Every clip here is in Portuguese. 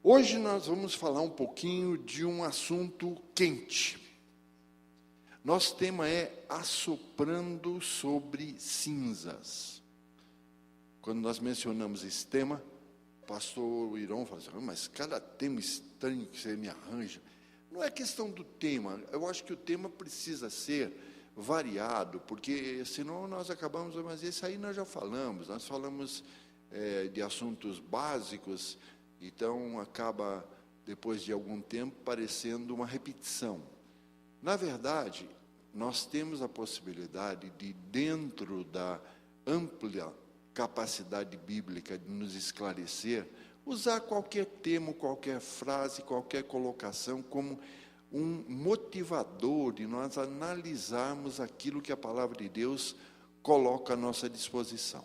Hoje nós vamos falar um pouquinho de um assunto quente. Nosso tema é assoprando sobre cinzas. Quando nós mencionamos esse tema, o pastor Irão fala assim, mas cada tema estranho que você me arranja. Não é questão do tema, eu acho que o tema precisa ser variado, porque senão nós acabamos, mas esse aí nós já falamos, nós falamos de assuntos básicos, então acaba, depois de algum tempo, parecendo uma repetição. Na verdade, nós temos a possibilidade de, dentro da ampla capacidade bíblica de nos esclarecer, usar qualquer termo, qualquer frase, qualquer colocação como um motivador de nós analisarmos aquilo que a palavra de Deus coloca à nossa disposição.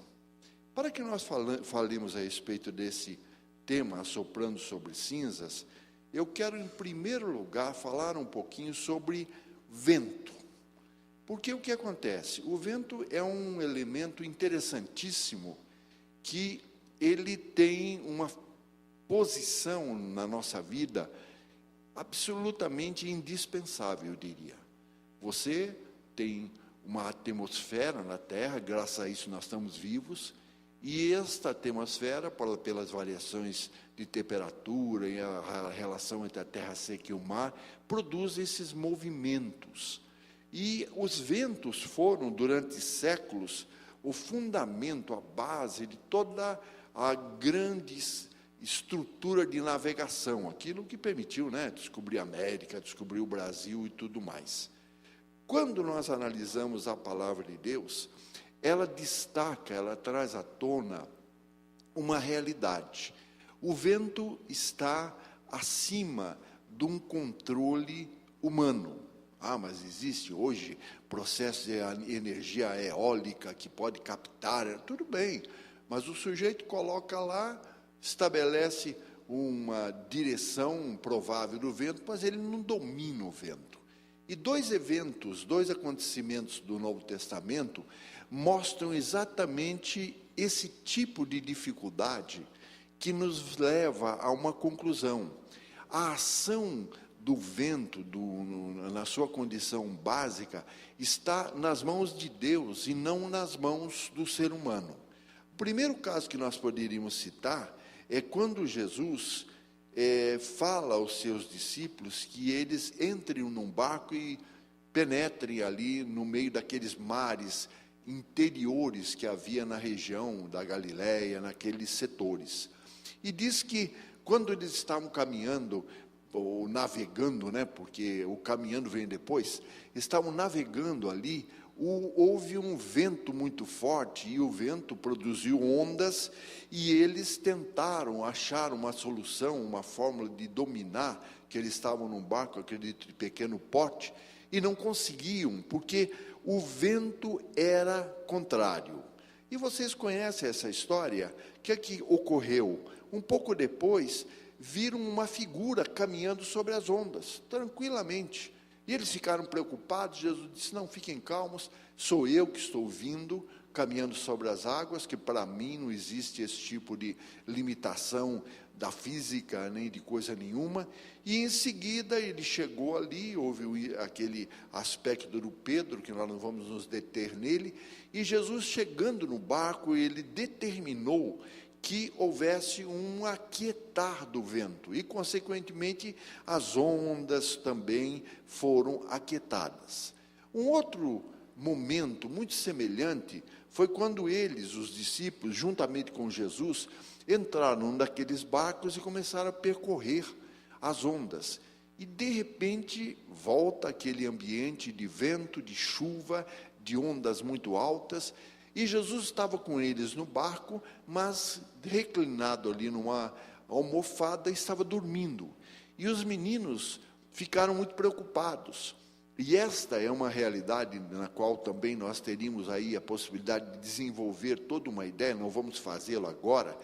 Para que nós falemos a respeito desse tema, assoprando sobre cinzas, eu quero, em primeiro lugar, falar um pouquinho sobre vento. Porque o que acontece? O vento é um elemento interessantíssimo que ele tem uma posição na nossa vida absolutamente indispensável, eu diria. Você tem uma atmosfera na Terra, graças a isso nós estamos vivos, e esta atmosfera, pelas variações de temperatura e a relação entre a terra seca e o mar, produz esses movimentos. E os ventos foram, durante séculos, o fundamento, a base de toda a grande estrutura de navegação, aquilo que permitiu, descobrir a América, descobrir o Brasil e tudo mais. Quando nós analisamos a palavra de Deus, ela destaca, ela traz à tona uma realidade. O vento está acima de um controle humano. Mas existe hoje processo de energia eólica que pode captar, tudo bem, mas o sujeito coloca lá, estabelece uma direção provável do vento, mas ele não domina o vento. E dois acontecimentos do Novo Testamento mostram exatamente esse tipo de dificuldade que nos leva a uma conclusão. A ação do vento, na sua condição básica, está nas mãos de Deus e não nas mãos do ser humano. O primeiro caso que nós poderíamos citar é quando Jesus fala aos seus discípulos que eles entrem num barco e penetrem ali no meio daqueles mares interiores que havia na região da Galileia, naqueles setores. E diz que quando eles estavam caminhando, ou navegando, porque o caminhando vem depois, estavam navegando ali, houve um vento muito forte, e o vento produziu ondas, e eles tentaram achar uma solução, uma fórmula de dominar, que eles estavam num barco, acredito, de pequeno porte, e não conseguiam, porque o vento era contrário. E vocês conhecem essa história? O que é que ocorreu? Um pouco depois, viram uma figura caminhando sobre as ondas, tranquilamente. E eles ficaram preocupados. Jesus disse, não, fiquem calmos, sou eu que estou vindo, caminhando sobre as águas, que para mim não existe esse tipo de limitação da física, nem de coisa nenhuma. E em seguida ele chegou ali, houve aquele aspecto do Pedro, que nós não vamos nos deter nele, e Jesus chegando no barco, ele determinou que houvesse um aquietar do vento, e consequentemente as ondas também foram aquietadas. Um outro momento muito semelhante foi quando eles, os discípulos, juntamente com Jesus, entraram num daqueles barcos e começaram a percorrer as ondas. E de repente volta aquele ambiente de vento, de chuva, de ondas muito altas, e Jesus estava com eles no barco, mas reclinado ali numa almofada, estava dormindo. E os meninos ficaram muito preocupados. E esta é uma realidade na qual também nós teríamos aí a possibilidade de desenvolver toda uma ideia, não vamos fazê-lo agora,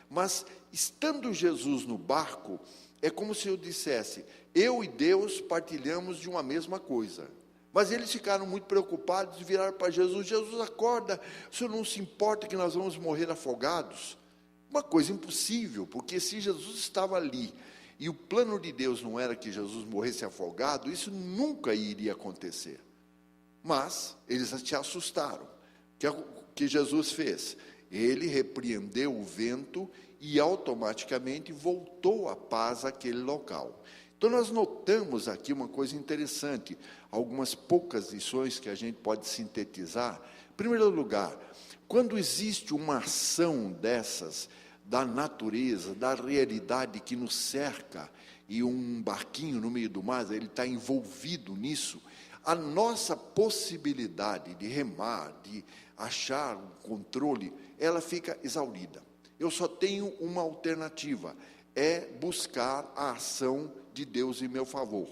mas estando Jesus no barco, é como se eu dissesse, eu e Deus partilhamos de uma mesma coisa. Mas eles ficaram muito preocupados e viraram para Jesus, Jesus, acorda, o senhor não se importa que nós vamos morrer afogados? Uma coisa impossível, porque se Jesus estava ali e o plano de Deus não era que Jesus morresse afogado, isso nunca iria acontecer. Mas eles se assustaram. O que Jesus fez? Ele repreendeu o vento e automaticamente voltou a paz àquele local. Então nós notamos aqui uma coisa interessante, algumas poucas lições que a gente pode sintetizar. Em primeiro lugar, quando existe uma ação dessas, da natureza, da realidade que nos cerca, e um barquinho no meio do mar, ele está envolvido nisso, a nossa possibilidade de remar, de achar um controle, ela fica exaurida. Eu só tenho uma alternativa, é buscar a ação de Deus em meu favor.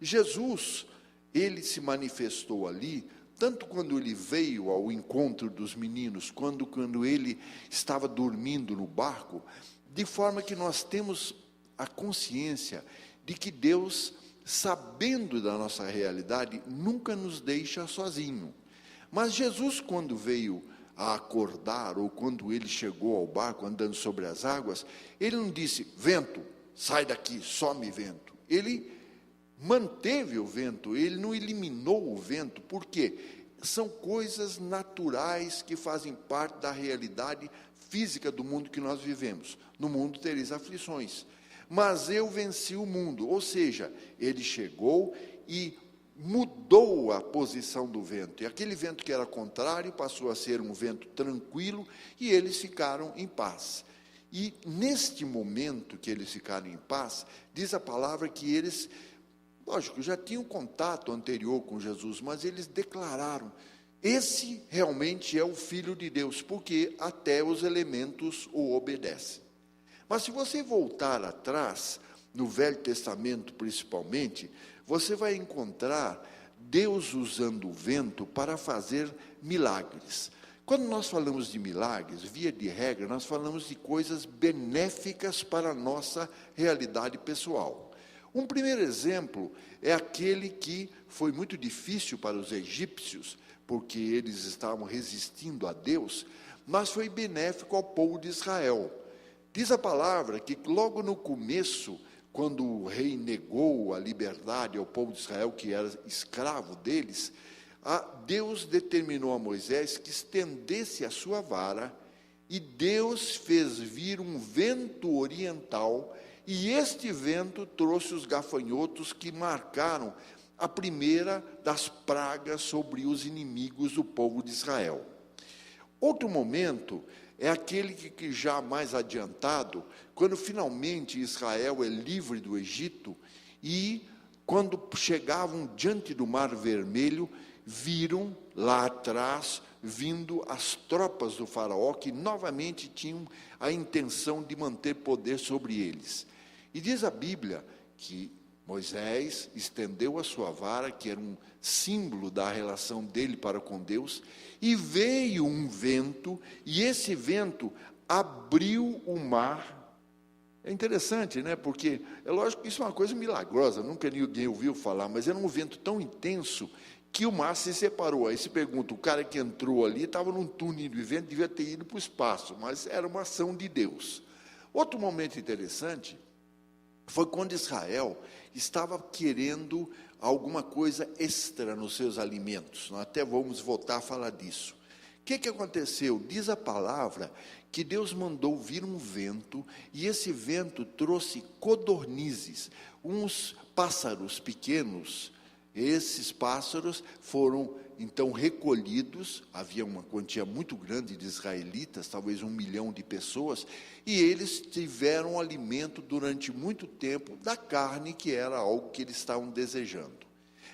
Jesus, ele se manifestou ali, tanto quando ele veio ao encontro dos meninos, quando ele estava dormindo no barco, de forma que nós temos a consciência de que Deus, sabendo da nossa realidade, nunca nos deixa sozinho. Mas Jesus, quando veio a acordar, ou quando ele chegou ao barco andando sobre as águas, ele não disse: vento, sai daqui, some vento. Ele manteve o vento, ele não eliminou o vento, porque são coisas naturais que fazem parte da realidade física do mundo que nós vivemos. No mundo tereis aflições, mas eu venci o mundo. Ou seja, ele chegou e mudou a posição do vento, e aquele vento que era contrário passou a ser um vento tranquilo, e eles ficaram em paz. E neste momento que eles ficaram em paz, diz a palavra que eles, lógico, já tinham contato anterior com Jesus, mas eles declararam: esse realmente é o Filho de Deus, porque até os elementos o obedecem. Mas se você voltar atrás, no Velho Testamento principalmente, você vai encontrar Deus usando o vento para fazer milagres. Quando nós falamos de milagres, via de regra, nós falamos de coisas benéficas para a nossa realidade pessoal. Um primeiro exemplo é aquele que foi muito difícil para os egípcios, porque eles estavam resistindo a Deus, mas foi benéfico ao povo de Israel. Diz a palavra que logo no começo, quando o rei negou a liberdade ao povo de Israel, que era escravo deles, Deus determinou a Moisés que estendesse a sua vara, e Deus fez vir um vento oriental, e este vento trouxe os gafanhotos que marcaram a primeira das pragas sobre os inimigos do povo de Israel. Outro momento é aquele que já mais adiantado, quando finalmente Israel é livre do Egito, e quando chegavam diante do Mar Vermelho, viram lá atrás, vindo as tropas do faraó, que novamente tinham a intenção de manter poder sobre eles. E diz a Bíblia que Moisés estendeu a sua vara, que era um símbolo da relação dele para com Deus, e veio um vento, e esse vento abriu o mar. É interessante, né? Porque é lógico que isso é uma coisa milagrosa, nunca ninguém ouviu falar, mas era um vento tão intenso que o mar se separou. Aí se pergunta, o cara que entrou ali estava num túnel de vento, devia ter ido para o espaço, mas era uma ação de Deus. Outro momento interessante foi quando Israel estava querendo alguma coisa extra nos seus alimentos. Nós até vamos voltar a falar disso. O que aconteceu? Diz a palavra que Deus mandou vir um vento, e esse vento trouxe codornizes, uns pássaros pequenos. Esses pássaros foram então recolhidos, havia uma quantia muito grande de israelitas, talvez 1 milhão de pessoas, e eles tiveram alimento durante muito tempo da carne, que era algo que eles estavam desejando.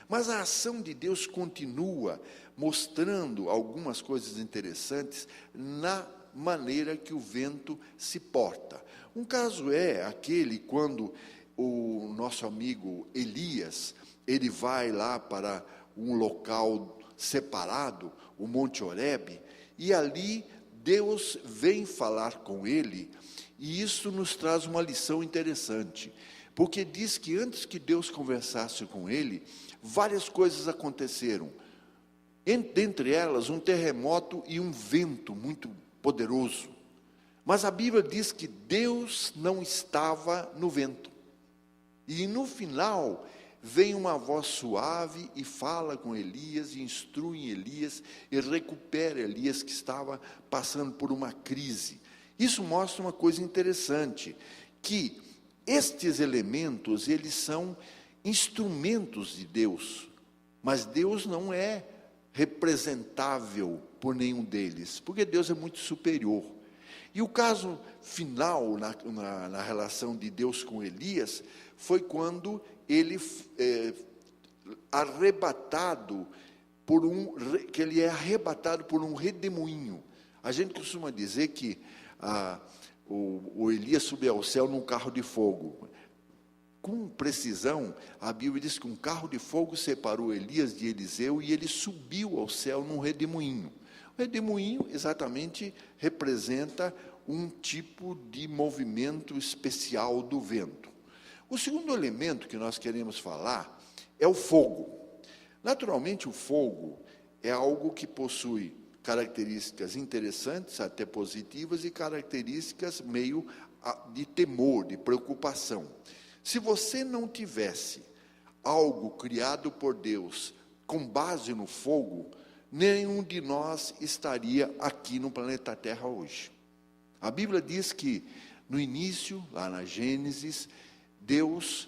Mas a ação de Deus continua, mostrando algumas coisas interessantes na maneira que o vento se porta. Um caso é aquele quando o nosso amigo Elias, ele vai lá para um local separado, o Monte Horebe, e ali Deus vem falar com ele, e isso nos traz uma lição interessante, porque diz que antes que Deus conversasse com ele, várias coisas aconteceram, dentre elas um terremoto e um vento muito poderoso. Mas a Bíblia diz que Deus não estava no vento. E no final, vem uma voz suave e fala com Elias, e instrui Elias, e recupera Elias, que estava passando por uma crise. Isso mostra uma coisa interessante, que estes elementos, eles são instrumentos de Deus, mas Deus não é representável por nenhum deles, porque Deus é muito superior. E o caso final na relação de Deus com Elias foi quando ele ele é arrebatado por um redemoinho. A gente costuma dizer que o Elias subiu ao céu num carro de fogo. Com precisão, a Bíblia diz que um carro de fogo separou Elias de Eliseu e ele subiu ao céu num redemoinho. O redemoinho exatamente representa um tipo de movimento especial do vento. O segundo elemento que nós queremos falar é o fogo. Naturalmente, o fogo é algo que possui características interessantes, até positivas, e características meio de temor, de preocupação. Se você não tivesse algo criado por Deus com base no fogo, nenhum de nós estaria aqui no planeta Terra hoje. A Bíblia diz que, no início, lá na Gênesis, Deus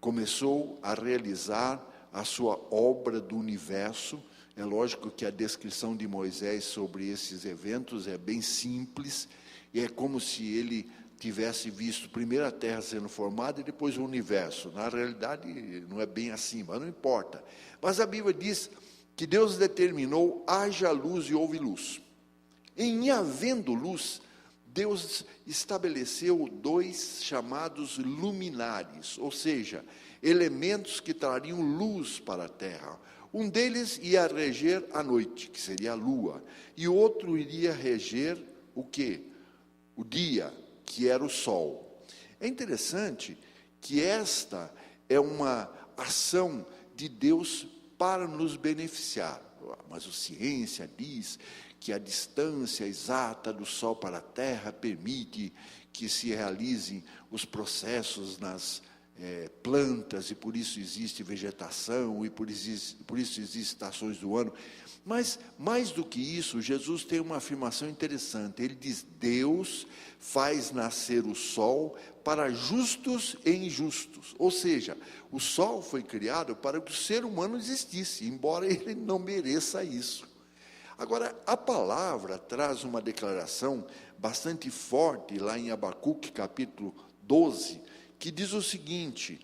começou a realizar a sua obra do universo. É lógico que a descrição de Moisés sobre esses eventos é bem simples, e é como se ele tivesse visto primeiro a Terra sendo formada e depois o universo. Na realidade, não é bem assim, mas não importa. Mas a Bíblia diz que Deus determinou: haja luz e houve luz. Em havendo luz, Deus estabeleceu 2 chamados luminares, ou seja, elementos que trariam luz para a terra. Um deles ia reger a noite, que seria a lua, e o outro iria reger o quê? O dia, que era o sol. É interessante que esta é uma ação de Deus para nos beneficiar. Mas a ciência diz que a distância exata do Sol para a Terra permite que se realizem os processos nas plantas, e por isso existe vegetação, e por isso existem estações do ano. Mas, mais do que isso, Jesus tem uma afirmação interessante. Ele diz: Deus faz nascer o sol para justos e injustos. Ou seja, o sol foi criado para que o ser humano existisse, embora ele não mereça isso. Agora, a palavra traz uma declaração bastante forte, lá em Abacuque, capítulo 12, que diz o seguinte: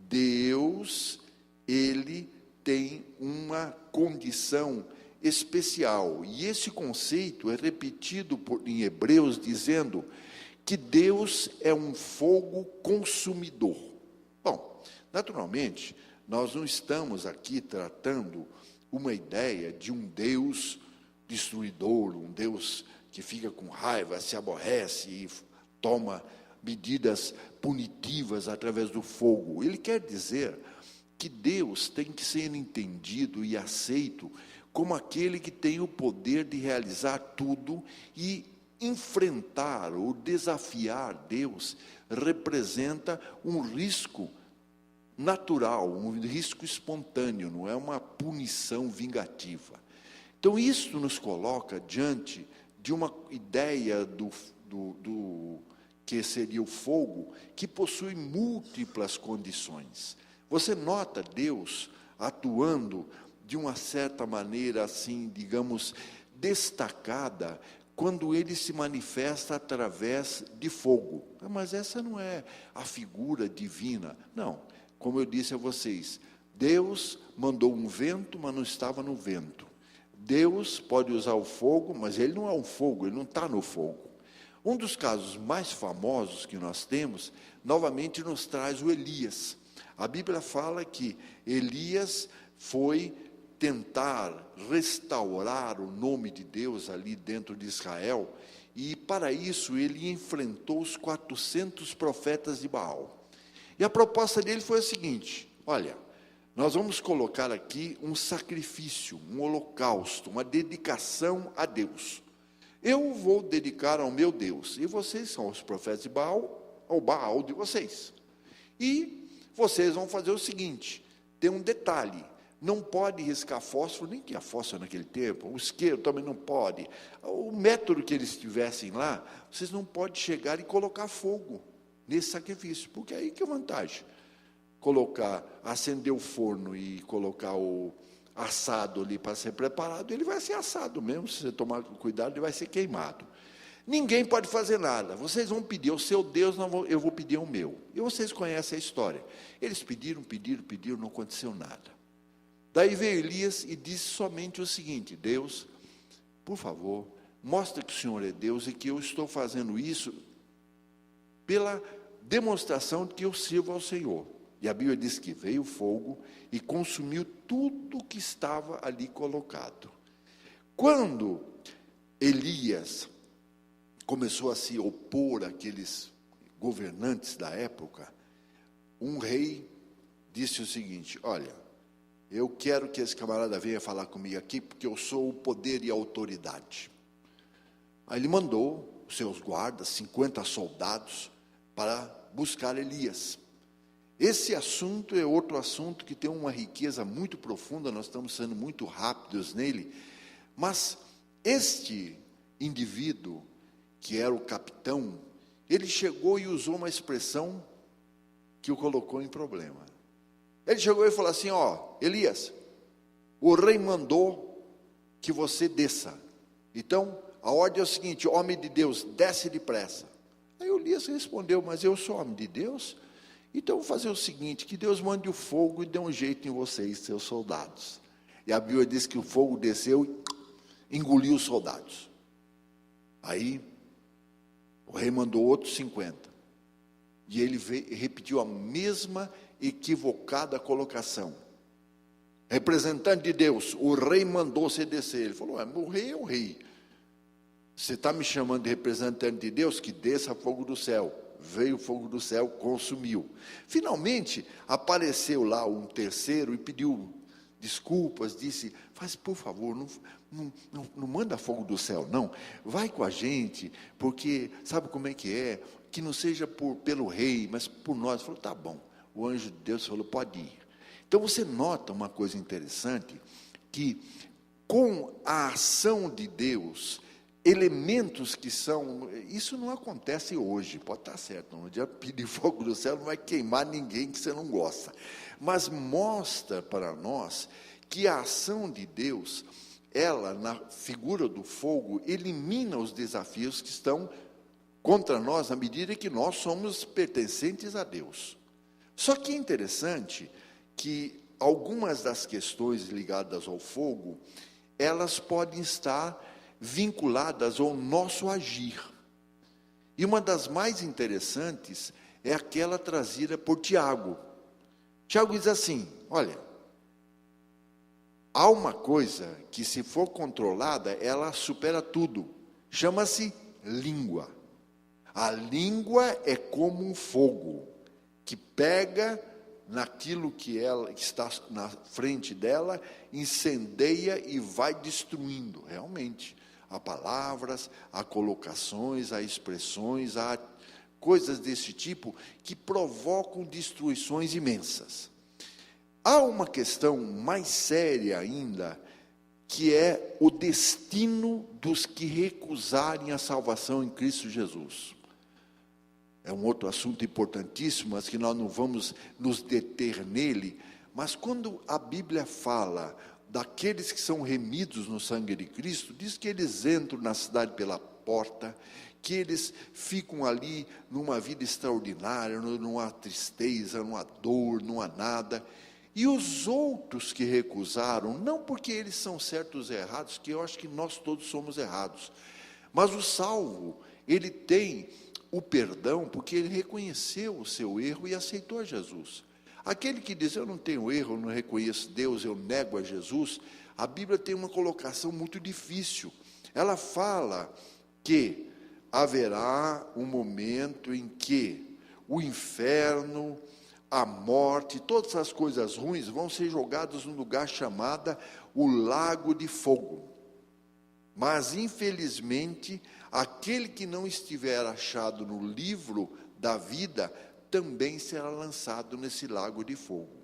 Deus, ele tem uma condição especial, e esse conceito é repetido em Hebreus, dizendo que Deus é um fogo consumidor. Bom, naturalmente, nós não estamos aqui tratando uma ideia de um Deus destruidor, um Deus que fica com raiva, se aborrece e toma medidas punitivas através do fogo. Ele quer dizer que Deus tem que ser entendido e aceito como aquele que tem o poder de realizar tudo, e enfrentar ou desafiar Deus representa um risco natural, um risco espontâneo, não é uma punição vingativa. Então, isso nos coloca diante de uma ideia do que seria o fogo, que possui múltiplas condições. Você nota Deus atuando de uma certa maneira, assim, digamos, destacada, quando ele se manifesta através de fogo. Mas essa não é a figura divina. Não. Como eu disse a vocês, Deus mandou um vento, mas não estava no vento. Deus pode usar o fogo, mas ele não é um fogo, ele não está no fogo. Um dos casos mais famosos que nós temos, novamente nos traz o Elias. A Bíblia fala que Elias foi tentar restaurar o nome de Deus ali dentro de Israel, e para isso ele enfrentou os 400 profetas de Baal. E a proposta dele foi a seguinte: olha, nós vamos colocar aqui um sacrifício, um holocausto, uma dedicação a Deus. eu vou dedicar ao meu Deus, e vocês são os profetas de Baal, ao Baal de vocês. E vocês vão fazer o seguinte, tem um detalhe, não pode riscar fósforo, nem tinha fósforo naquele tempo, o isqueiro também não pode. O método que eles tivessem lá, vocês não podem chegar e colocar fogo nesse sacrifício, porque aí que é a vantagem. Acender o forno e colocar o assado ali para ser preparado, ele vai ser assado mesmo, se você tomar cuidado, ele vai ser queimado. Ninguém pode fazer nada, vocês vão pedir ao seu Deus, eu vou pedir ao meu. E vocês conhecem a história. Eles pediram, não aconteceu nada. Daí veio Elias e disse somente o seguinte: Deus, por favor, mostra que o Senhor é Deus e que eu estou fazendo isso pela demonstração de que eu sirvo ao Senhor. E a Bíblia diz que veio fogo e consumiu tudo que estava ali colocado. Quando Elias começou a se opor àqueles governantes da época, um rei disse o seguinte: olha, eu quero que esse camarada venha falar comigo aqui, porque eu sou o poder e a autoridade. Aí ele mandou os seus guardas, 50 soldados, para buscar Elias. Esse assunto é outro assunto que tem uma riqueza muito profunda, nós estamos sendo muito rápidos nele, mas este indivíduo, que era o capitão, ele chegou e usou uma expressão que o colocou em problema. Ele chegou e falou assim: ó, Elias, o rei mandou que você desça. Então, a ordem é o seguinte: homem de Deus, desce depressa. Aí Elias respondeu: mas eu sou homem de Deus? Então, vou fazer o seguinte, que Deus mande o fogo e dê um jeito em vocês, seus soldados. E a Bíblia diz que o fogo desceu e engoliu os soldados. Aí, o rei mandou outros 50. E ele repetiu a mesma equivocada colocação. Representante de Deus, o rei mandou você descer. Ele falou: o rei é o rei. Você está me chamando de representante de Deus? Que desça fogo do céu. Veio o fogo do céu, consumiu. Finalmente, apareceu lá um terceiro e pediu desculpas, disse: faz, por favor, não manda fogo do céu, não. Vai com a gente, porque sabe como é? Que não seja pelo rei, mas por nós. Falou: tá bom. O anjo de Deus falou: pode ir. Então você nota uma coisa interessante, que com a ação de Deus, elementos que são, isso não acontece hoje, pode estar certo, não adianta pedir fogo do céu, não vai queimar ninguém que você não gosta, mas mostra para nós que a ação de Deus, ela, na figura do fogo, elimina os desafios que estão contra nós, à medida que nós somos pertencentes a Deus. Só que é interessante que algumas das questões ligadas ao fogo, elas podem estar vinculadas ao nosso agir. E uma das mais interessantes é aquela trazida por Tiago. Tiago diz assim: olha, há uma coisa que, se for controlada, ela supera tudo. Chama-se língua. A língua é como um fogo que pega naquilo que está na frente dela, incendeia e vai destruindo. Realmente, há palavras, há colocações, há expressões, há coisas desse tipo que provocam destruições imensas. Há uma questão mais séria ainda, que é o destino dos que recusarem a salvação em Cristo Jesus. É um outro assunto importantíssimo, mas que nós não vamos nos deter nele. Mas quando a Bíblia fala daqueles que são remidos no sangue de Cristo, diz que eles entram na cidade pela porta, que eles ficam ali numa vida extraordinária, não há tristeza, não há dor, não há nada. E os outros que recusaram, não porque eles são certos ou errados, que eu acho que nós todos somos errados, mas o salvo, ele tem o perdão porque ele reconheceu o seu erro e aceitou Jesus. Aquele que diz: eu não tenho erro, eu não reconheço Deus, eu nego a Jesus, a Bíblia tem uma colocação muito difícil. Ela fala que haverá um momento em que o inferno, a morte, todas as coisas ruins vão ser jogadas num lugar chamado o lago de fogo. Mas, infelizmente, aquele que não estiver achado no livro da vida também será lançado nesse lago de fogo.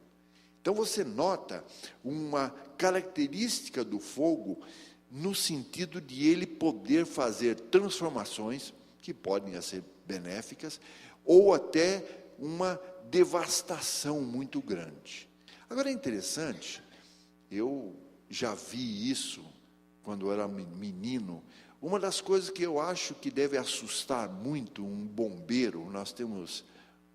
Então, você nota uma característica do fogo no sentido de ele poder fazer transformações que podem ser benéficas ou até uma devastação muito grande. Agora, é interessante, eu já vi isso quando eu era menino. Uma das coisas que eu acho que deve assustar muito um bombeiro, nós temos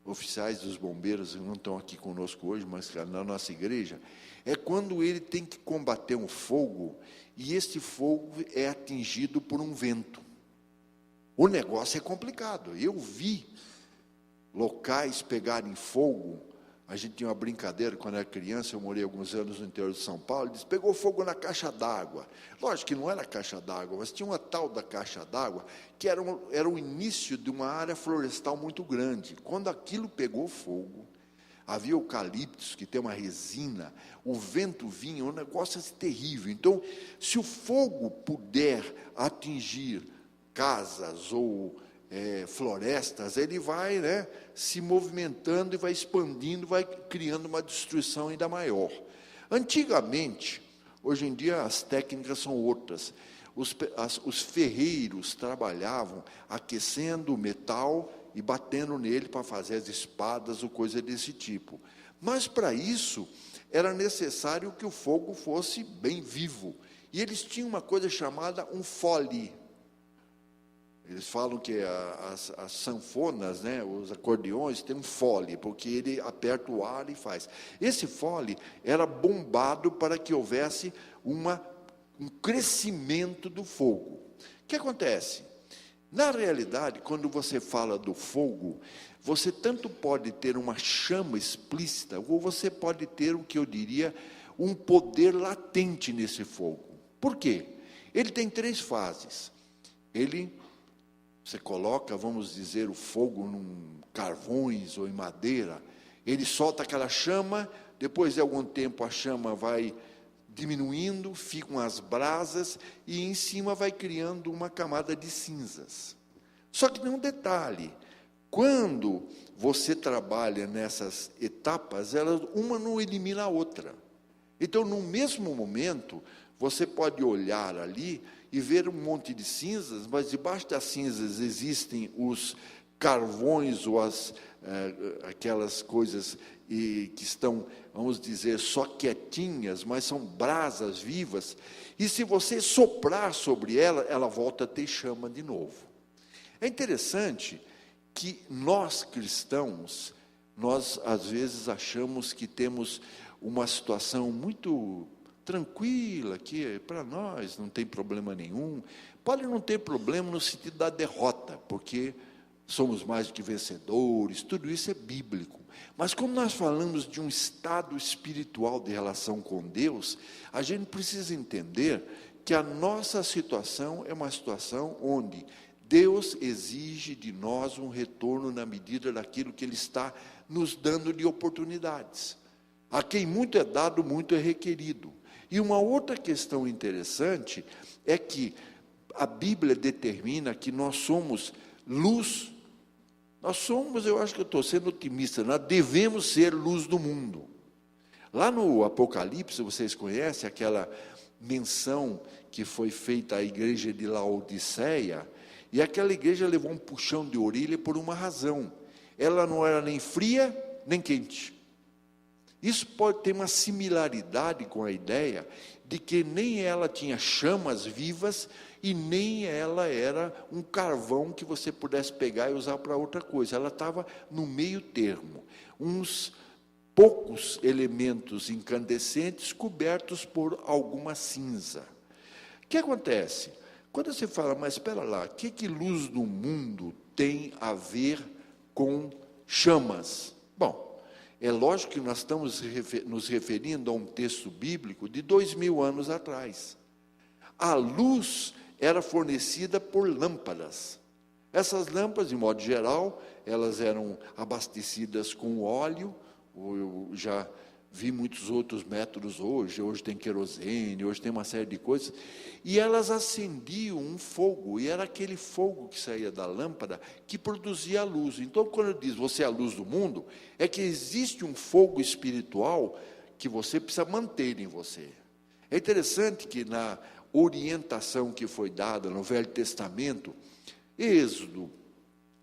oficiais dos bombeiros, não estão aqui conosco hoje, mas na nossa igreja, é quando ele tem que combater um fogo, e este fogo é atingido por um vento. O negócio é complicado. Eu vi locais pegarem fogo. A gente tinha uma brincadeira, quando era criança, eu morei alguns anos no interior de São Paulo, diz, pegou fogo na caixa d'água. Lógico que não era caixa d'água, mas tinha uma tal da caixa d'água, que era o início de uma área florestal muito grande. Quando aquilo pegou fogo, havia eucaliptos, que tem uma resina, o vento vinha, um negócio assim terrível. Então, se o fogo puder atingir casas ou florestas, ele vai se movimentando e vai expandindo, vai criando uma destruição ainda maior. Antigamente, hoje em dia as técnicas são outras. Os ferreiros trabalhavam aquecendo o metal e batendo nele para fazer as espadas ou coisa desse tipo. Mas para isso era necessário que o fogo fosse bem vivo. E eles tinham uma coisa chamada um fole. Eles falam que as sanfonas, os acordeões, tem um fole, porque ele aperta o ar e faz. Esse fole era bombado para que houvesse um crescimento do fogo. O que acontece? Na realidade, quando você fala do fogo, você tanto pode ter uma chama explícita, ou você pode ter o que eu diria, um poder latente nesse fogo. Por quê? Ele tem 3 fases. Você coloca, vamos dizer, o fogo em carvões ou em madeira, ele solta aquela chama, depois de algum tempo a chama vai diminuindo, ficam as brasas, e em cima vai criando uma camada de cinzas. Só que tem um detalhe, quando você trabalha nessas etapas, uma não elimina a outra. Então, no mesmo momento, você pode olhar ali e ver um monte de cinzas, mas debaixo das cinzas existem os carvões ou aquelas coisas que estão, vamos dizer, só quietinhas, mas são brasas vivas, e se você soprar sobre ela, ela volta a ter chama de novo. É interessante que nós cristãos, nós às vezes achamos que temos uma situação muito tranquila, que para nós não tem problema nenhum. Pode não ter problema no sentido da derrota, porque somos mais do que vencedores, tudo isso é bíblico. Mas como nós falamos de um estado espiritual de relação com Deus, a gente precisa entender que a nossa situação é uma situação onde Deus exige de nós um retorno na medida daquilo que Ele está nos dando de oportunidades. A quem muito é dado, muito é requerido. E uma outra questão interessante é que a Bíblia determina que nós somos luz. Nós somos, eu acho que eu estou sendo otimista, nós devemos ser luz do mundo. Lá no Apocalipse, vocês conhecem aquela menção que foi feita à igreja de Laodiceia, e aquela igreja levou um puxão de orelha por uma razão. Ela não era nem fria, nem quente. Isso pode ter uma similaridade com a ideia de que nem ela tinha chamas vivas e nem ela era um carvão que você pudesse pegar e usar para outra coisa. Ela estava no meio termo, uns poucos elementos incandescentes cobertos por alguma cinza. O que acontece? Quando você fala, mas espera lá, o que luz do mundo tem a ver com chamas? Bom, é lógico que nós estamos nos referindo a um texto bíblico de 2000 anos atrás. A luz era fornecida por lâmpadas. Essas lâmpadas, de modo geral, elas eram abastecidas com óleo. Eu já vi muitos outros métodos hoje tem querosene, hoje tem uma série de coisas, e elas acendiam um fogo, e era aquele fogo que saía da lâmpada que produzia a luz. Então, quando diz você é a luz do mundo, é que existe um fogo espiritual que você precisa manter em você. É interessante que na orientação que foi dada no Velho Testamento, Êxodo,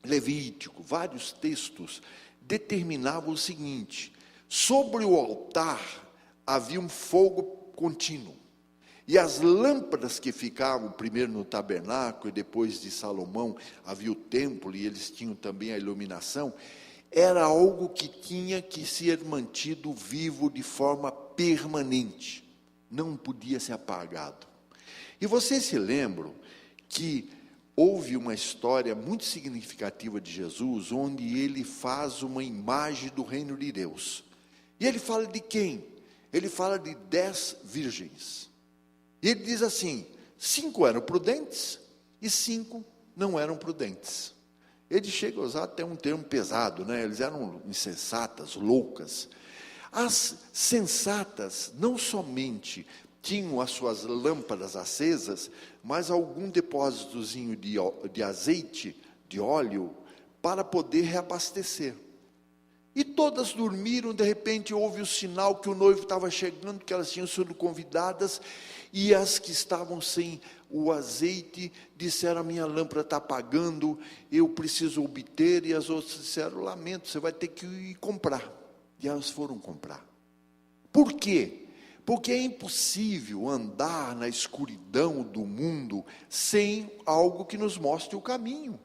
Levítico, vários textos determinavam o seguinte: sobre o altar havia um fogo contínuo, e as lâmpadas que ficavam primeiro no tabernáculo e depois de Salomão havia o templo e eles tinham também a iluminação, era algo que tinha que ser mantido vivo de forma permanente, não podia ser apagado. E vocês se lembram que houve uma história muito significativa de Jesus, onde ele faz uma imagem do reino de Deus. E ele fala de quem? Ele fala de 10 virgens. E ele diz assim: 5 eram prudentes e 5 não eram prudentes. Ele chega a usar até um termo pesado, né? Eles eram insensatas, loucas. As sensatas não somente tinham as suas lâmpadas acesas, mas algum depósitozinho de azeite, de óleo, para poder reabastecer. E todas dormiram. De repente houve o sinal que o noivo estava chegando, que elas tinham sido convidadas, e as que estavam sem o azeite disseram: a minha lâmpada está apagando, eu preciso obter. E as outras disseram: lamento, você vai ter que ir comprar. E elas foram comprar. Por quê? Porque é impossível andar na escuridão do mundo sem algo que nos mostre o caminho.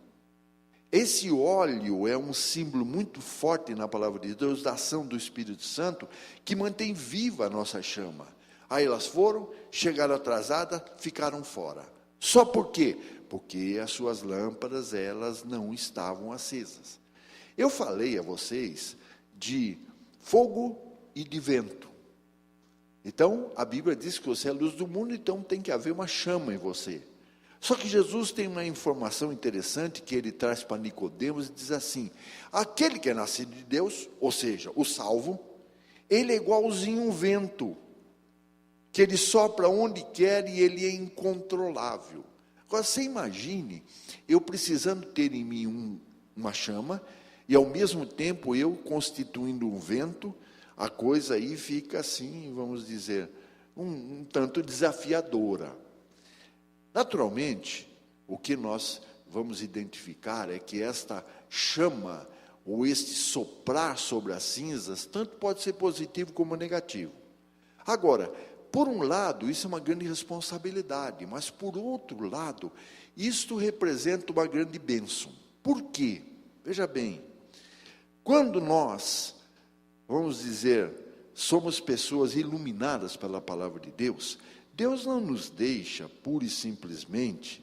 Esse óleo é um símbolo muito forte na palavra de Deus, da ação do Espírito Santo, que mantém viva a nossa chama. Aí elas foram, chegaram atrasadas, ficaram fora. Só por quê? Porque as suas lâmpadas, elas não estavam acesas. Eu falei a vocês de fogo e de vento. Então, a Bíblia diz que você é a luz do mundo, então tem que haver uma chama em você. Só que Jesus tem uma informação interessante que ele traz para Nicodemos e diz assim: aquele que é nascido de Deus, ou seja, o salvo, ele é igualzinho um vento, que ele sopra onde quer e ele é incontrolável. Agora, você imagine, eu precisando ter em mim uma chama, e ao mesmo tempo eu constituindo um vento, a coisa aí fica assim, vamos dizer, um tanto desafiadora. Naturalmente, o que nós vamos identificar é que esta chama, ou este soprar sobre as cinzas, tanto pode ser positivo como negativo. Agora, por um lado, isso é uma grande responsabilidade, mas por outro lado, isto representa uma grande bênção. Por quê? Veja bem, quando nós, vamos dizer, somos pessoas iluminadas pela palavra de Deus, Deus não nos deixa pura e simplesmente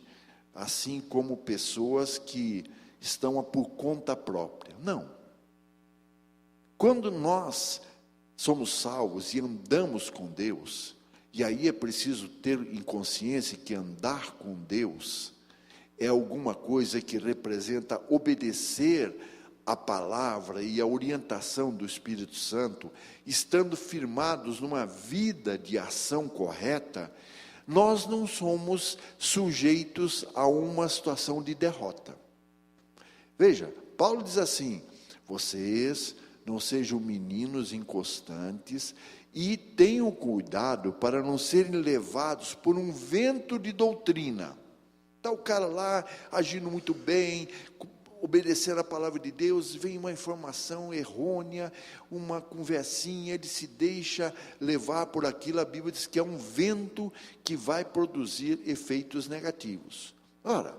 assim como pessoas que estão por conta própria. Não. Quando nós somos salvos e andamos com Deus, e aí é preciso ter em consciência que andar com Deus é alguma coisa que representa obedecer a palavra e a orientação do Espírito Santo, estando firmados numa vida de ação correta, nós não somos sujeitos a uma situação de derrota. Veja, Paulo diz assim: vocês não sejam meninos inconstantes e tenham cuidado para não serem levados por um vento de doutrina. Está o cara lá agindo muito bem, obedecendo a palavra de Deus, vem uma informação errônea, uma conversinha, ele se deixa levar por aquilo. A Bíblia diz que é um vento que vai produzir efeitos negativos. Ora,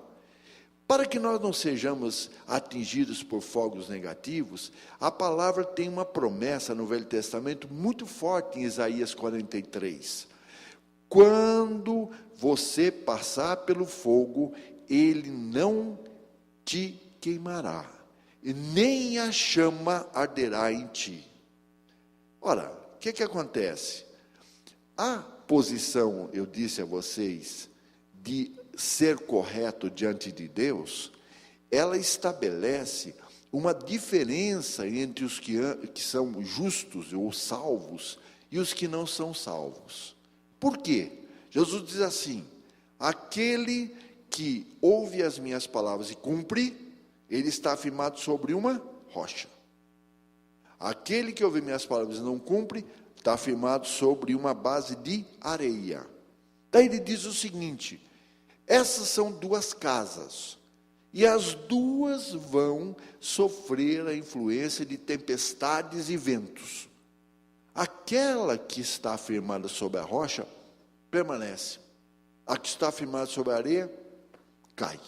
para que nós não sejamos atingidos por fogos negativos, a palavra tem uma promessa no Velho Testamento muito forte em Isaías 43. Quando você passar pelo fogo, ele não te queimará, e nem a chama arderá em ti. Ora, o que acontece? A posição, eu disse a vocês, de ser correto diante de Deus, ela estabelece uma diferença entre os que são justos ou salvos e os que não são salvos. Por quê? Jesus diz assim: aquele que ouve as minhas palavras e cumpre, ele está afirmado sobre uma rocha. Aquele que ouve minhas palavras e não cumpre, está afirmado sobre uma base de areia. Daí ele diz o seguinte: essas são duas casas, e as duas vão sofrer a influência de tempestades e ventos. Aquela que está afirmada sobre a rocha, permanece. A que está afirmada sobre a areia, cai.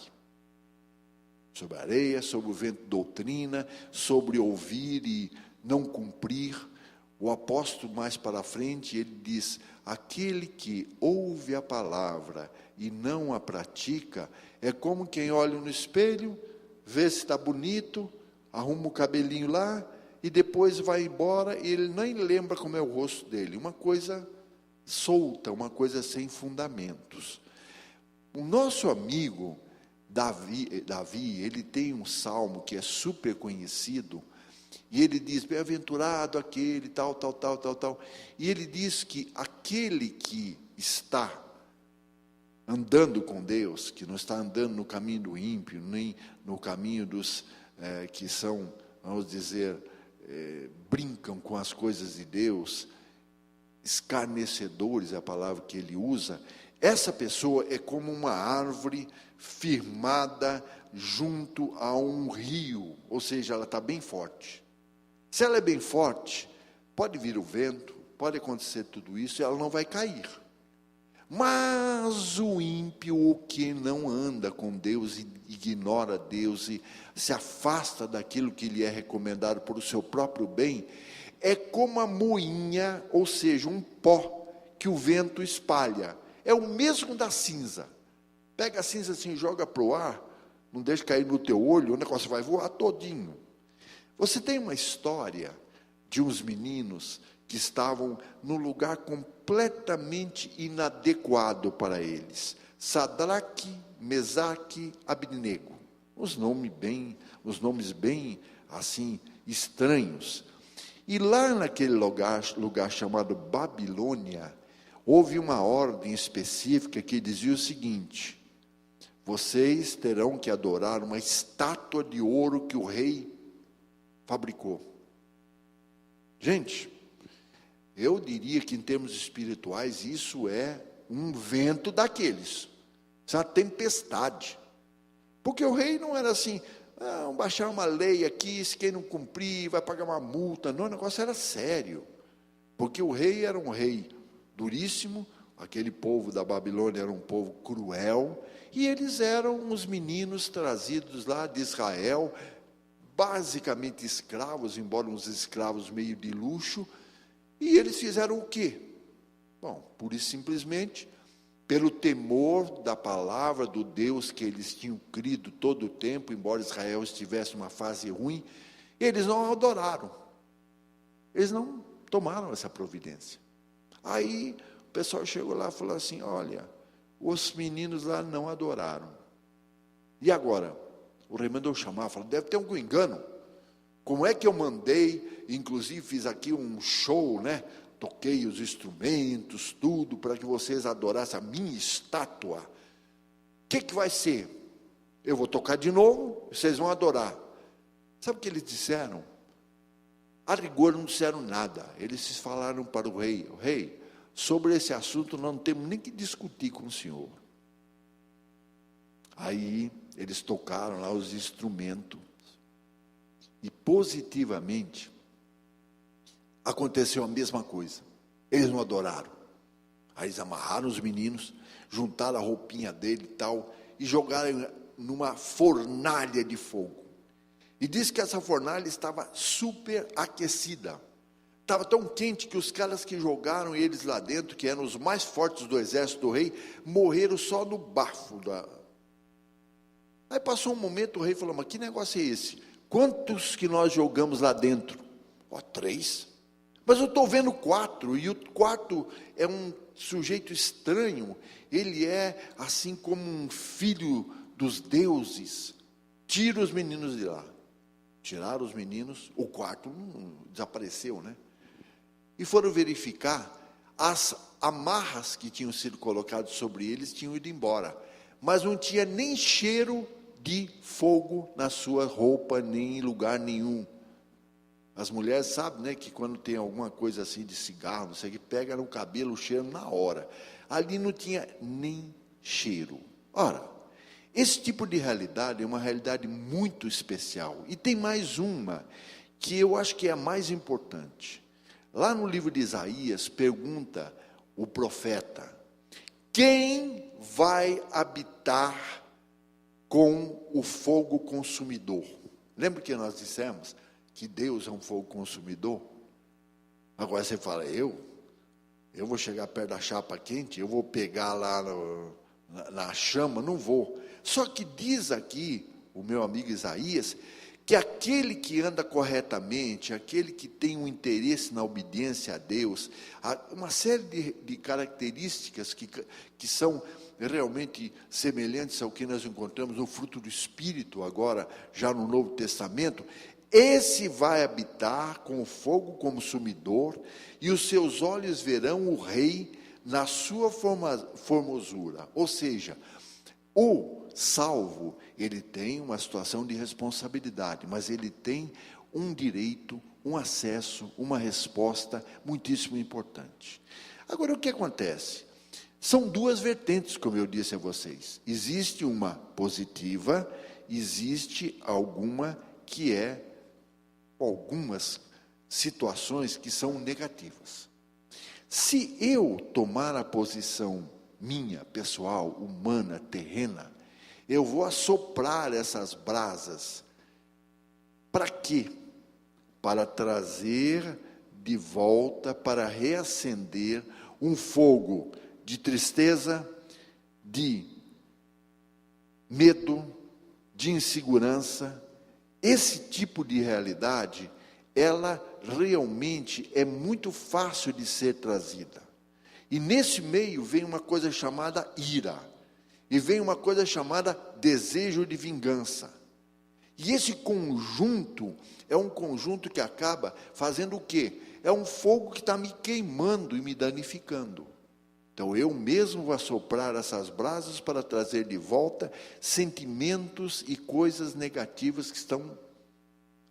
Sobre a areia, sobre o vento de doutrina, sobre ouvir e não cumprir. O apóstolo, mais para frente, ele diz: aquele que ouve a palavra e não a pratica, é como quem olha no espelho, vê se está bonito, arruma o cabelinho lá, e depois vai embora, e ele nem lembra como é o rosto dele. Uma coisa solta, uma coisa sem fundamentos. O nosso amigo Davi, ele tem um salmo que é super conhecido, e ele diz: bem-aventurado aquele, tal. E ele diz que aquele que está andando com Deus, que não está andando no caminho do ímpio, nem no caminho dos que são, vamos dizer, brincam com as coisas de Deus, escarnecedores é a palavra que ele usa. Essa pessoa é como uma árvore firmada junto a um rio, ou seja, ela está bem forte. Se ela é bem forte, pode vir o vento, pode acontecer tudo isso, e ela não vai cair. Mas o ímpio, o que não anda com Deus e ignora Deus e se afasta daquilo que lhe é recomendado por o seu próprio bem, é como a moinha, ou seja, um pó que o vento espalha. É o mesmo da cinza. Pega a cinza assim, joga para o ar, não deixa cair no teu olho, o negócio vai voar todinho. Você tem uma história de uns meninos que estavam num lugar completamente inadequado para eles. Sadraque, Mesaque, Abednego. Os nomes bem assim estranhos. E lá naquele lugar chamado Babilônia, houve uma ordem específica que dizia o seguinte: vocês terão que adorar uma estátua de ouro que o rei fabricou. Gente, eu diria que em termos espirituais isso é um vento daqueles, isso é uma tempestade. Porque o rei não era assim: vamos baixar uma lei aqui, se quem não cumprir vai pagar uma multa. Não, o negócio era sério. Porque o rei era um rei duríssimo, aquele povo da Babilônia era um povo cruel, e eles eram os meninos trazidos lá de Israel, basicamente escravos, embora uns escravos meio de luxo, e eles fizeram o quê? Bom, pura e simplesmente, pelo temor da palavra do Deus que eles tinham crido todo o tempo, embora Israel estivesse numa fase ruim, eles não adoraram, eles não tomaram essa providência. Aí o pessoal chegou lá e falou assim: olha, os meninos lá não adoraram. E agora? O rei mandou chamar, falou: deve ter algum engano. Como é que eu mandei, inclusive fiz aqui um show, né? Toquei os instrumentos, tudo, para que vocês adorassem a minha estátua. O que vai ser? Eu vou tocar de novo, vocês vão adorar. Sabe o que eles disseram? A rigor não disseram nada. Eles falaram para o rei: rei, sobre esse assunto não temos nem que discutir com o senhor. Aí eles tocaram lá os instrumentos e positivamente aconteceu a mesma coisa. Eles não adoraram. Aí eles amarraram os meninos, juntaram a roupinha dele e tal, e jogaram numa fornalha de fogo. E diz que essa fornalha estava super aquecida. Estava tão quente que os caras que jogaram eles lá dentro, que eram os mais fortes do exército do rei, morreram só no bafo da... Aí passou um momento, o rei falou: mas que negócio é esse? Quantos que nós jogamos lá dentro? 3. Mas eu estou vendo 4, e o quarto é um sujeito estranho, ele é assim como um filho dos deuses. Tira os meninos de lá. Tiraram os meninos, o quarto desapareceu, né? E foram verificar, as amarras que tinham sido colocadas sobre eles tinham ido embora, mas não tinha nem cheiro de fogo na sua roupa, nem em lugar nenhum. As mulheres sabem, né, que quando tem alguma coisa assim de cigarro, não sei o que, pega no cabelo, o cheiro na hora. Ali não tinha nem cheiro. Ora, esse tipo de realidade é uma realidade muito especial. E tem mais uma, que eu acho que é a mais importante. Lá no livro de Isaías, pergunta o profeta: quem vai habitar com o fogo consumidor? Lembra que nós dissemos que Deus é um fogo consumidor? Agora você fala, eu vou chegar perto da chapa quente, eu vou pegar lá na chama? Não vou. Só que diz aqui o meu amigo Isaías, que aquele que anda corretamente, aquele que tem um interesse na obediência a Deus, uma série de características que são realmente semelhantes ao que nós encontramos no fruto do Espírito, agora já no Novo Testamento, esse vai habitar com o fogo consumidor, e os seus olhos verão o Rei na sua formosura. Ou seja, o salvo, ele tem uma situação de responsabilidade, mas ele tem um direito, um acesso, uma resposta muitíssimo importante. Agora, o que acontece? São duas vertentes, como eu disse a vocês. Existe uma positiva, existe algumas situações que são negativas. Se eu tomar a posição minha, pessoal, humana, terrena, eu vou assoprar essas brasas. Para quê? Para trazer de volta, para reacender um fogo de tristeza, de medo, de insegurança. Esse tipo de realidade, ela realmente é muito fácil de ser trazida. E nesse meio vem uma coisa chamada ira. E vem uma coisa chamada desejo de vingança. E esse conjunto é um conjunto que acaba fazendo o quê? É um fogo que está me queimando e me danificando. Então eu mesmo vou assoprar essas brasas para trazer de volta sentimentos e coisas negativas que estão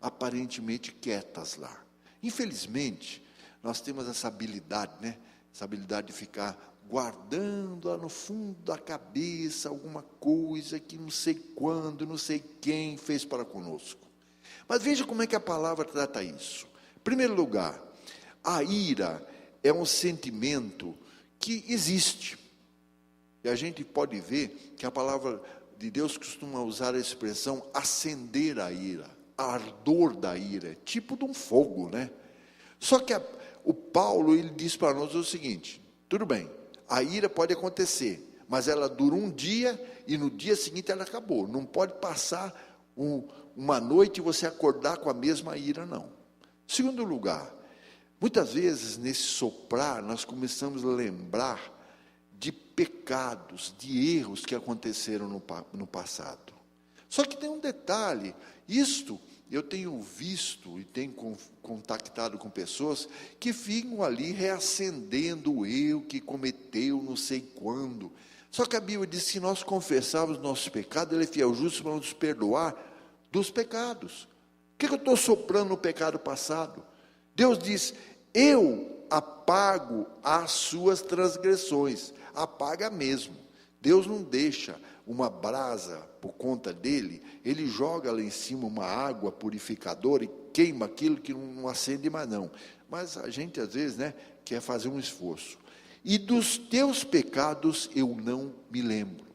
aparentemente quietas lá. Infelizmente, nós temos essa habilidade, né? Essa habilidade de ficar guardando lá no fundo da cabeça alguma coisa que não sei quando, não sei quem fez para conosco. Mas veja como é que a palavra trata isso. Em primeiro lugar, a ira é um sentimento que existe. E a gente pode ver que a palavra de Deus costuma usar a expressão acender a ira, ardor da ira, tipo de um fogo, né? Só que o Paulo, ele diz para nós o seguinte: tudo bem, a ira pode acontecer, mas ela dura um dia e no dia seguinte ela acabou. Não pode passar uma noite e você acordar com a mesma ira, não. Segundo lugar, muitas vezes nesse soprar nós começamos a lembrar de pecados, de erros que aconteceram no passado. Só que tem um detalhe, isto eu tenho visto e tenho contactado com pessoas que ficam ali reacendendo o eu que cometeu não sei quando. Só que a Bíblia diz que se nós confessarmos nossos pecados, Ele é fiel e justo para nos perdoar dos pecados. Por que eu estou soprando no pecado passado? Deus diz, eu apago as suas transgressões. Apaga mesmo. Deus não deixa uma brasa por conta dele, ele joga lá em cima uma água purificadora e queima aquilo que não acende mais não. Mas a gente às vezes, né, quer fazer um esforço. E dos teus pecados eu não me lembro.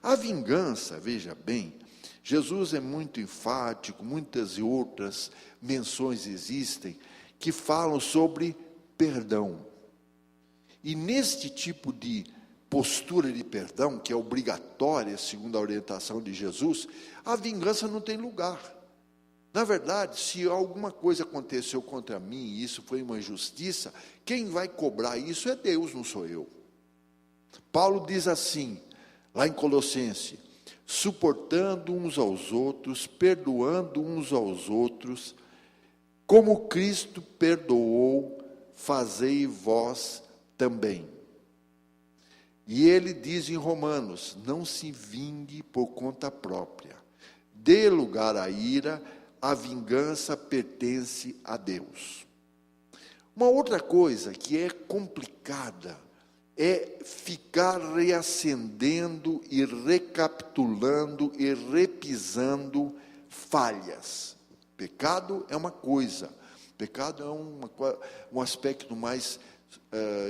A vingança, veja bem, Jesus é muito enfático, muitas outras menções existem que falam sobre perdão. E neste tipo de postura de perdão, que é obrigatória, segundo a orientação de Jesus, a vingança não tem lugar. Na verdade, se alguma coisa aconteceu contra mim, e isso foi uma injustiça, quem vai cobrar isso é Deus, não sou eu. Paulo diz assim, lá em Colossenses, suportando uns aos outros, perdoando uns aos outros, como Cristo perdoou, fazei vós também. E ele diz em Romanos: não se vingue por conta própria, dê lugar à ira, a vingança pertence a Deus. Uma outra coisa que é complicada é ficar reacendendo e recapitulando e repisando falhas. Pecado é uma coisa, pecado é um aspecto mais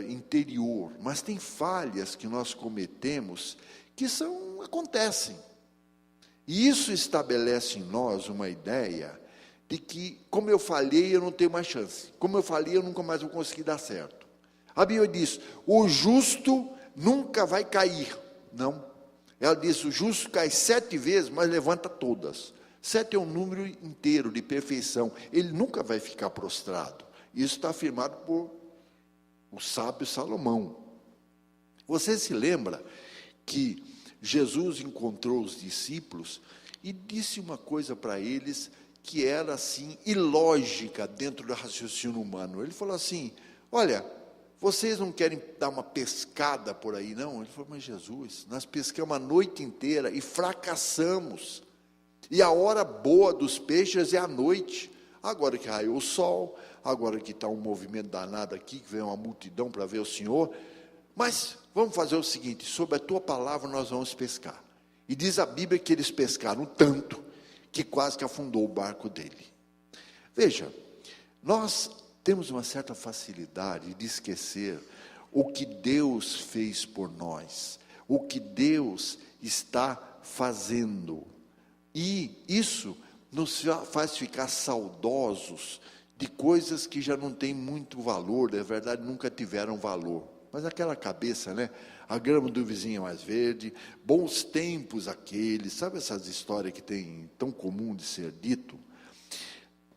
interior, mas tem falhas que nós cometemos que acontecem. E isso estabelece em nós uma ideia de que, como eu falhei, eu não tenho mais chance. Como eu falhei, eu nunca mais vou conseguir dar certo. A Bíblia diz: o justo nunca vai cair. Não. Ela diz: o justo cai 7 vezes, mas levanta todas. 7 é um número inteiro de perfeição. Ele nunca vai ficar prostrado. Isso está afirmado por o sábio Salomão. Você se lembra que Jesus encontrou os discípulos e disse uma coisa para eles que era assim, ilógica dentro do raciocínio humano. Ele falou assim: olha, vocês não querem dar uma pescada por aí, não? Ele falou: mas Jesus, nós pescamos a noite inteira e fracassamos. E a hora boa dos peixes é à noite. Agora que raiou o sol, agora que está um movimento danado aqui, que vem uma multidão para ver o Senhor. Mas vamos fazer o seguinte: sob a tua palavra nós vamos pescar. E diz a Bíblia que eles pescaram tanto que quase que afundou o barco dele. Veja, nós temos uma certa facilidade de esquecer o que Deus fez por nós, o que Deus está fazendo. E isso nos faz ficar saudosos de coisas que já não têm muito valor, na verdade nunca tiveram valor. Mas naquela cabeça, né? A grama do vizinho é mais verde, bons tempos aqueles, sabe essas histórias que tem tão comum de ser dito?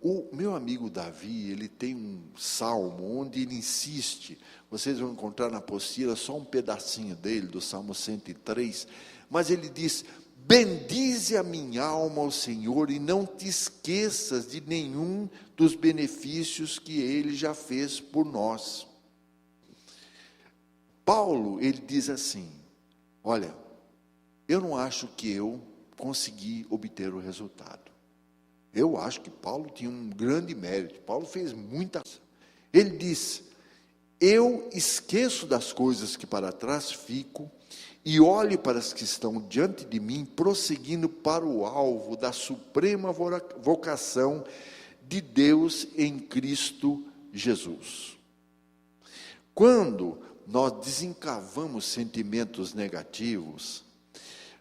O meu amigo Davi, ele tem um salmo onde ele insiste, vocês vão encontrar na apostila só um pedacinho dele, do Salmo 103, mas ele diz: bendize a minha alma ao Senhor e não te esqueças de nenhum dos benefícios que Ele já fez por nós. Paulo, ele diz assim: olha, eu não acho que eu consegui obter o resultado. Eu acho que Paulo tinha um grande mérito. Paulo fez muita coisa. Ele diz: eu esqueço das coisas que para trás fico e olho para as que estão diante de mim, prosseguindo para o alvo da suprema vocação de Deus em Cristo Jesus. Quando nós desencavamos sentimentos negativos,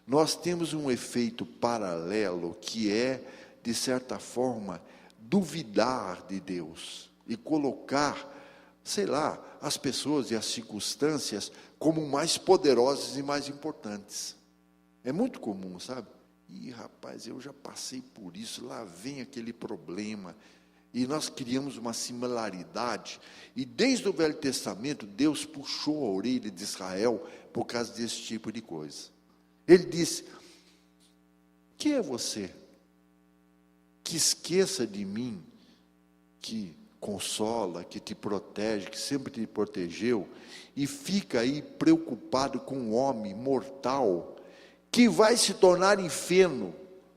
nós temos um efeito paralelo que é, de certa forma, duvidar de Deus e colocar, sei lá, as pessoas e as circunstâncias como mais poderosas e mais importantes. É muito comum, sabe? Ih, rapaz, eu já passei por isso, lá vem aquele problema. E nós criamos uma similaridade. E desde o Velho Testamento, Deus puxou a orelha de Israel por causa desse tipo de coisa. Ele disse: quem é você que esqueça de mim, que consola, que te protege, que sempre te protegeu, e fica aí preocupado com um homem mortal que vai se tornar feno?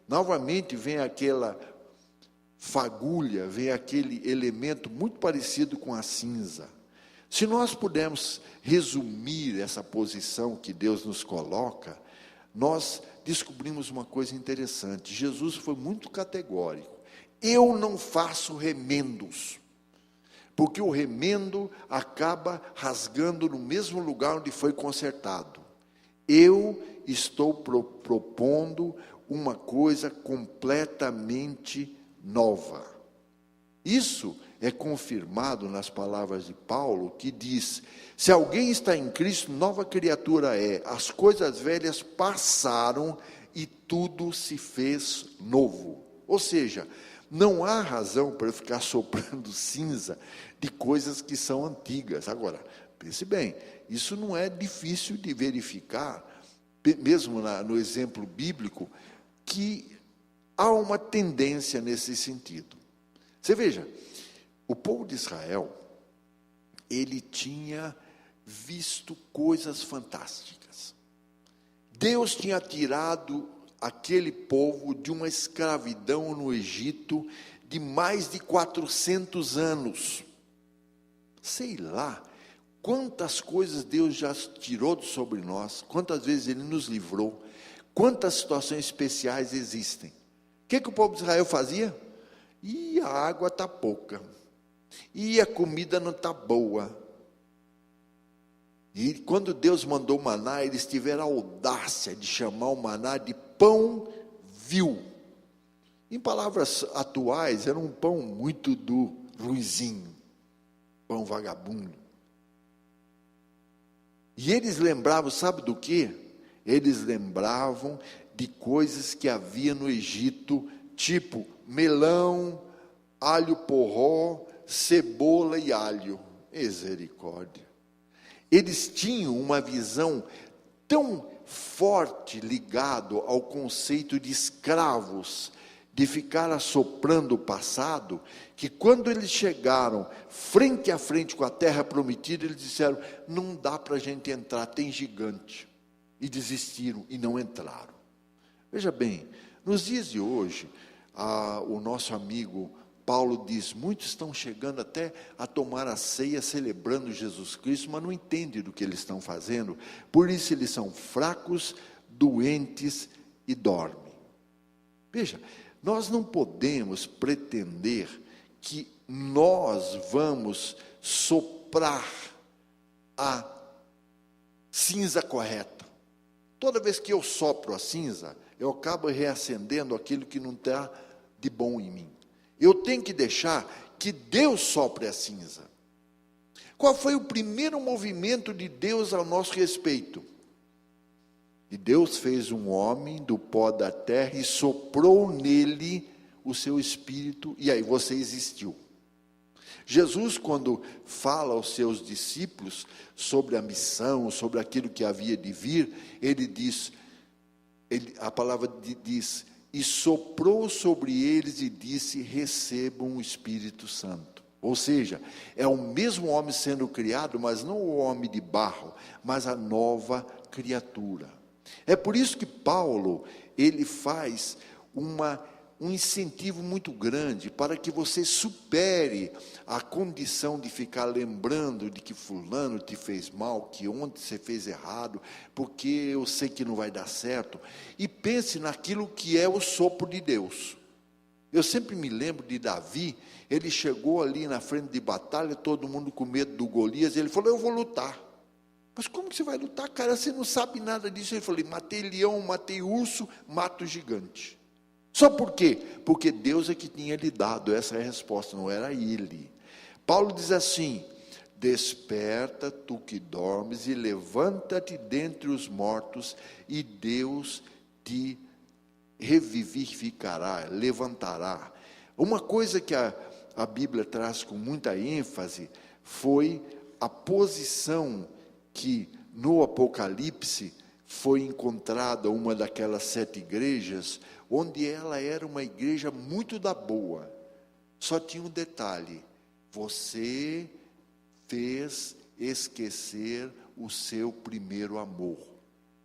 Novamente vem aquela fagulha, vem aquele elemento muito parecido com a cinza. Se nós pudermos resumir essa posição que Deus nos coloca, nós descobrimos uma coisa interessante. Jesus foi muito categórico: eu não faço remendos, porque o remendo acaba rasgando no mesmo lugar onde foi consertado. Eu estou propondo uma coisa completamente nova. Isso é confirmado nas palavras de Paulo, que diz: se alguém está em Cristo, nova criatura é, as coisas velhas passaram e tudo se fez novo. Ou seja, não há razão para eu ficar soprando cinza de coisas que são antigas. Agora, pense bem, isso não é difícil de verificar mesmo no exemplo bíblico, que há uma tendência nesse sentido. Você veja, o povo de Israel, ele tinha visto coisas fantásticas. Deus tinha tirado aquele povo de uma escravidão no Egito de mais de 400 anos. Sei lá quantas coisas Deus já tirou sobre nós, quantas vezes Ele nos livrou, quantas situações especiais existem. O que o povo de Israel fazia? E a água está pouca, e a comida não está boa. E quando Deus mandou o maná, eles tiveram a audácia de chamar o maná de pão vil. Em palavras atuais, era um pão muito ruinzinho, pão vagabundo. E eles lembravam, sabe do quê? Eles lembravam de coisas que havia no Egito, tipo melão, alho porró, cebola e alho. Misericórdia. Eles tinham uma visão tão forte ligado ao conceito de escravos, de ficar assoprando o passado, que quando eles chegaram frente a frente com a terra prometida, eles disseram, não dá para a gente entrar, tem gigante. E desistiram e não entraram. Veja bem, nos dias de hoje, o nosso amigo Paulo diz, muitos estão chegando até a tomar a ceia celebrando Jesus Cristo, mas não entendem do que eles estão fazendo, por isso eles são fracos, doentes e dormem. Veja, nós não podemos pretender que nós vamos soprar a cinza correta. Toda vez que eu sopro a cinza, eu acabo reacendendo aquilo que não está de bom em mim. Eu tenho que deixar que Deus sopre a cinza. Qual foi o primeiro movimento de Deus ao nosso respeito? E Deus fez um homem do pó da terra e soprou nele o seu espírito, e aí você existiu. Jesus, quando fala aos seus discípulos sobre a missão, sobre aquilo que havia de vir, ele diz, a palavra diz, e soprou sobre eles e disse, recebam o Espírito Santo. Ou seja, é o mesmo homem sendo criado, mas não o homem de barro, mas a nova criatura. É por isso que Paulo, ele faz um incentivo muito grande para que você supere a condição de ficar lembrando de que fulano te fez mal, que ontem você fez errado, porque eu sei que não vai dar certo, e pense naquilo que é o sopro de Deus. Eu sempre me lembro de Davi, ele chegou ali na frente de batalha, todo mundo com medo do Golias, e ele falou, eu vou lutar. Mas como que você vai lutar, cara? Você não sabe nada disso. Ele falou, matei leão, matei urso, mato gigante. Só por quê? Porque Deus é que tinha lhe dado essa resposta, não era ele. Paulo diz assim, desperta tu que dormes e levanta-te dentre os mortos e Deus te revivificará, levantará. Uma coisa que a Bíblia traz com muita ênfase foi a posição que no Apocalipse foi encontrada uma daquelas 7 igrejas, onde ela era uma igreja muito da boa. Só tinha um detalhe, você fez esquecer o seu primeiro amor.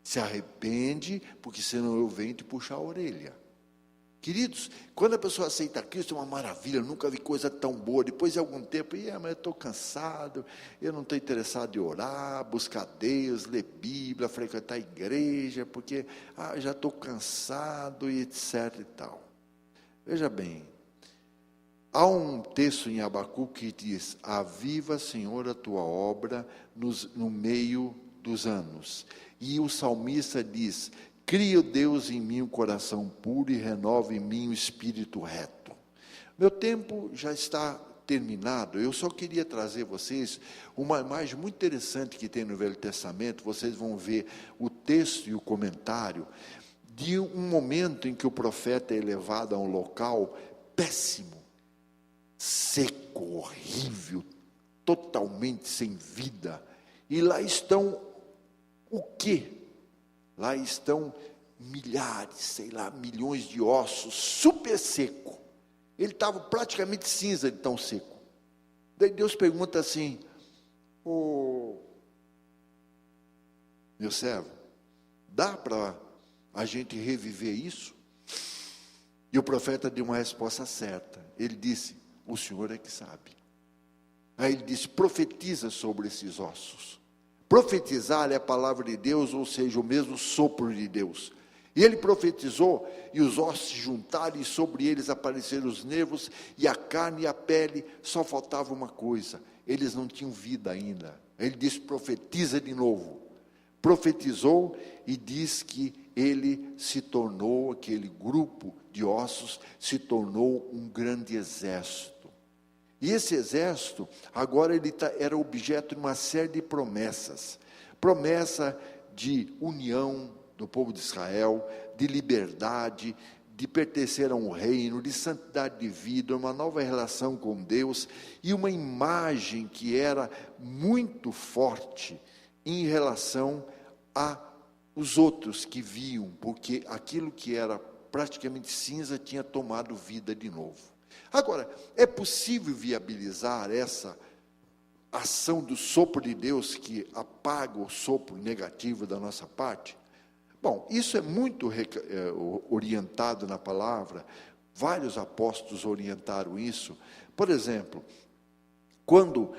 Se arrepende, porque senão eu venho te puxar a orelha. Queridos, quando a pessoa aceita Cristo, é uma maravilha, eu nunca vi coisa tão boa. Depois de algum tempo, mas eu estou cansado, eu não estou interessado em orar, buscar Deus, ler Bíblia, frequentar a igreja, porque já estou cansado e etc e tal. Veja bem, há um texto em Abacuque que diz, aviva, Senhor, a tua obra no meio dos anos. E o salmista diz, cria, Deus, em mim um coração puro e renova em mim um espírito reto. Meu tempo já está terminado, eu só queria trazer a vocês uma imagem muito interessante que tem no Velho Testamento, vocês vão ver o texto e o comentário, de um momento em que o profeta é levado a um local péssimo, seco, horrível, totalmente sem vida, e lá estão o quê? lá estão milhares, sei lá, milhões de ossos, super seco. Ele estava praticamente cinza de tão seco. Daí Deus pergunta assim: meu servo, dá para a gente reviver isso? E o profeta deu uma resposta certa. Ele disse: o Senhor é que sabe. Aí ele disse: profetiza sobre esses ossos. Profetizar é a palavra de Deus, ou seja, o mesmo sopro de Deus. E ele profetizou, e os ossos se juntaram, e sobre eles apareceram os nervos, e a carne e a pele. Só faltava uma coisa: eles não tinham vida ainda. Ele disse: profetiza de novo. Profetizou e diz que ele se tornou, aquele grupo de ossos, se tornou um grande exército. E esse exército, agora ele era objeto de uma série de promessas. Promessa de união do povo de Israel, de liberdade, de pertencer a um reino, de santidade de vida, uma nova relação com Deus, e uma imagem que era muito forte em relação a os outros que viam, porque aquilo que era praticamente cinza tinha tomado vida de novo. Agora, é possível viabilizar essa ação do sopro de Deus que apaga o sopro negativo da nossa parte? Bom, isso é muito orientado na palavra. Vários apóstolos orientaram isso. Por exemplo, quando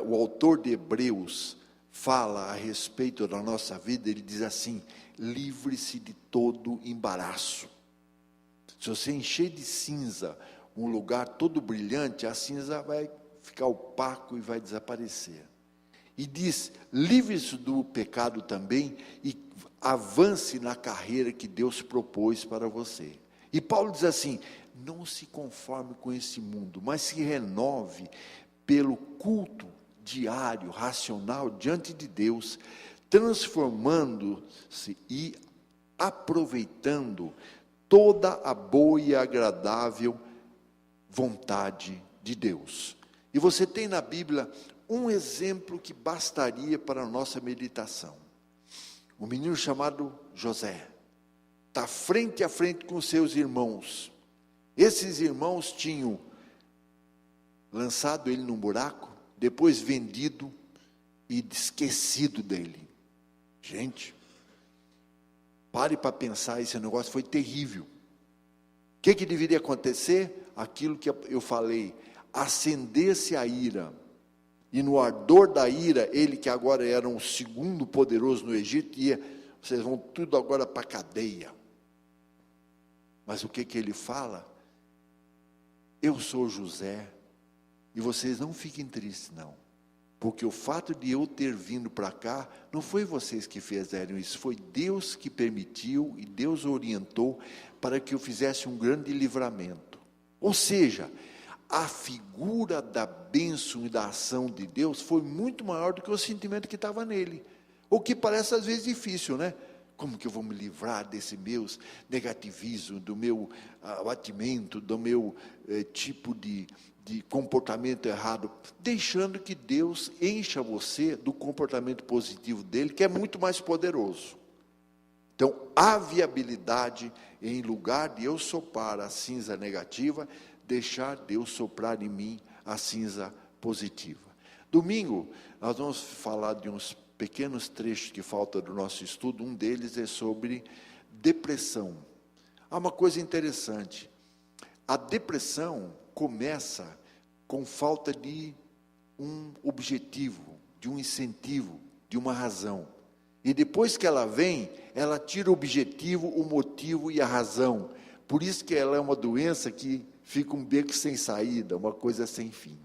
o autor de Hebreus fala a respeito da nossa vida, ele diz assim: livre-se de todo embaraço. Se você encher de cinza um lugar todo brilhante, a cinza vai ficar opaco e vai desaparecer. E diz: livre-se do pecado também e avance na carreira que Deus propôs para você. E Paulo diz assim: não se conforme com esse mundo, mas se renove pelo culto diário, racional, diante de Deus, transformando-se e aproveitando toda a boa e agradável vontade de Deus. E você tem na Bíblia um exemplo que bastaria para a nossa meditação. Um menino chamado José está frente a frente com seus irmãos. Esses irmãos tinham lançado ele num buraco, depois vendido e esquecido dele. Gente, pare para pensar, esse negócio foi terrível. O que deveria acontecer? Aquilo que eu falei: acender-se a ira, e no ardor da ira, ele que agora era um segundo poderoso no Egito, vocês vão tudo agora para a cadeia. Mas o que ele fala? Eu sou José, e vocês não fiquem tristes não, porque o fato de eu ter vindo para cá, não foi vocês que fizeram isso, foi Deus que permitiu, e Deus orientou, para que eu fizesse um grande livramento. Ou seja, a figura da bênção e da ação de Deus foi muito maior do que o sentimento que estava nele. O que parece às vezes difícil, né? Como que eu vou me livrar desse meu negativismo, do meu abatimento, do meu tipo de comportamento errado? Deixando que Deus encha você do comportamento positivo dele, que é muito mais poderoso. Então, há viabilidade, em lugar de eu soprar a cinza negativa, deixar Deus soprar em mim a cinza positiva. Domingo, nós vamos falar de uns pequenos trechos que faltam do nosso estudo. Um deles é sobre depressão. Há uma coisa interessante: a depressão começa com falta de um objetivo, de um incentivo, de uma razão. E depois que ela vem, ela tira o objetivo, o motivo e a razão. Por isso que ela é uma doença que fica um beco sem saída, uma coisa sem fim.